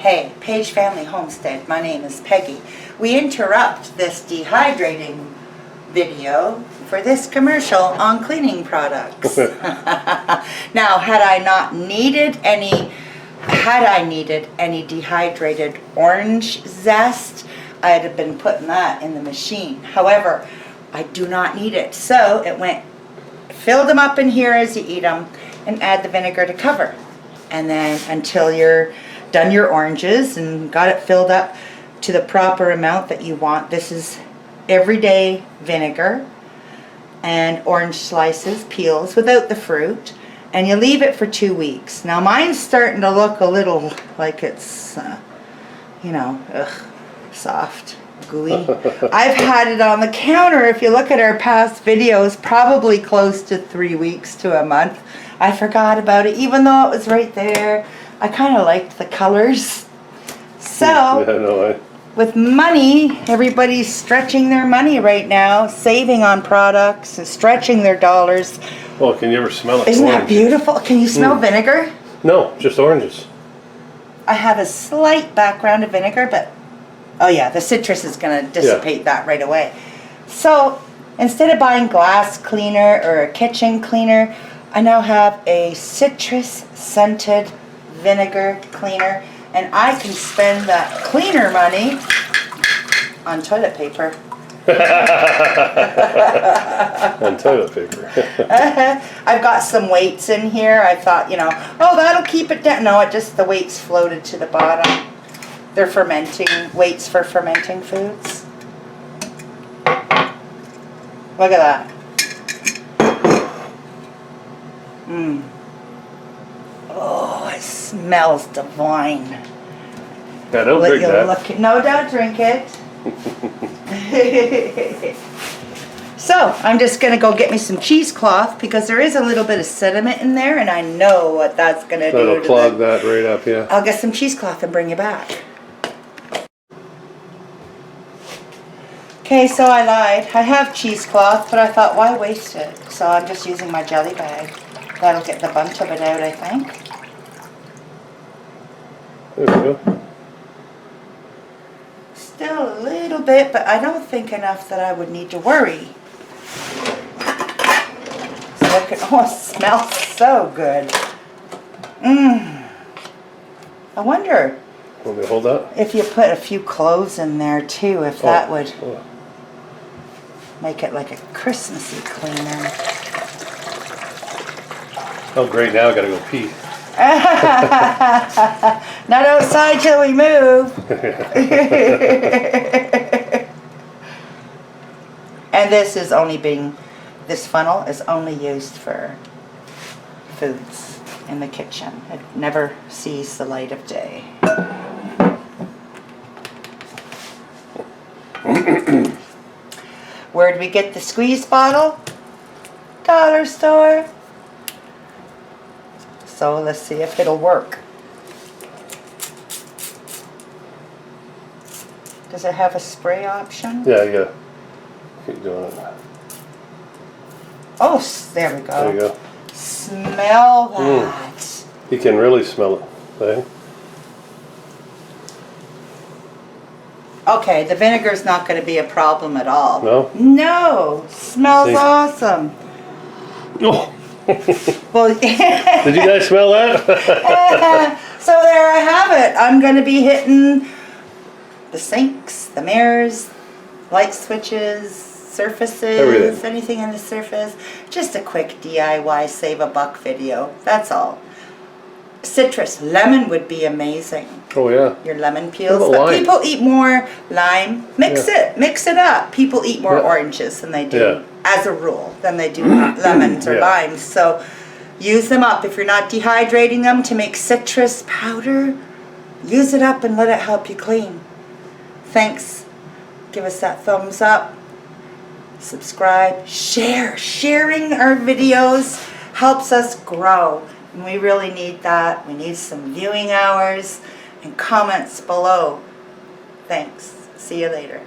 Hey, Paige Family Homestead, my name is Peggy. We interrupt this dehydrating video for this commercial on cleaning products. Now, had I needed any dehydrated orange zest, I'd have been putting that in the machine. However, I do not need it. So it went, fill them up in here as you eat them, and add the vinegar to cover. And then until you're done your oranges and got it filled up to the proper amount that you want. This is everyday vinegar and orange slices, peels without the fruit, and you leave it for 2 weeks. Now mine's starting to look a little like it's, soft, gooey. I've had it on the counter, if you look at our past videos, probably close to 3 weeks to a month. I forgot about it, even though it was right there. I kind of liked the colors. So, with money, everybody's stretching their money right now, saving on products and stretching their dollars. Well, can you ever smell it? Isn't that beautiful? Can you smell vinegar? No, just oranges. I have a slight background of vinegar, but oh yeah, the citrus is going to dissipate that right away. So, instead of buying glass cleaner or a kitchen cleaner, I now have a citrus scented vinegar cleaner, and I can spend that cleaner money on toilet paper. On toilet paper. I've got some weights in here. I thought, oh, that'll keep it down. No, the weights floated to the bottom. They're fermenting, weights for fermenting foods. Look at that. Oh, it smells divine. Yeah, don't drink that. No, don't drink it. So, I'm just going to go get me some cheesecloth because there is a little bit of sediment in there, and I know what that's going to do. That'll clog that right up, yeah. I'll get some cheesecloth and bring you back. Okay, so I lied. I have cheesecloth, but I thought, why waste it? So I'm just using my jelly bag. That'll get the bunch of it out, I think. There we go. Still a little bit, but I don't think enough that I would need to worry. So look at, oh, it smells so good. I wonder. Want me to hold that? If you put a few cloves in there too, if that would make it like a Christmassy cleaner. Oh great, now I gotta go pee. Not outside till we move. And this funnel is only used for foods in the kitchen. It never sees the light of day. Where'd we get the squeeze bottle? Dollar store. So let's see if it'll work. Does it have a spray option? Yeah, you gotta keep doing it. Oh, there we go. There you go. Smell that. You can really smell it. See? Okay, the vinegar's not going to be a problem at all. No? No. Smells awesome. Oh. Well, did you guys smell that? So there I have it. I'm going to be hitting the sinks, the mirrors, light switches, surfaces, anything in the surface. Just a quick DIY save a buck video. That's all. Citrus, lemon would be amazing. Oh yeah. Your lemon peels. But people eat more lime. Mix it up. People eat more oranges than they do, as a rule, than they do lemons or limes. So use them up. If you're not dehydrating them to make citrus powder, use it up and let it help you clean. Thanks. Give us that thumbs up. Subscribe. Share. Sharing our videos helps us grow. And we really need that. We need some viewing hours and comments below. Thanks. See you later.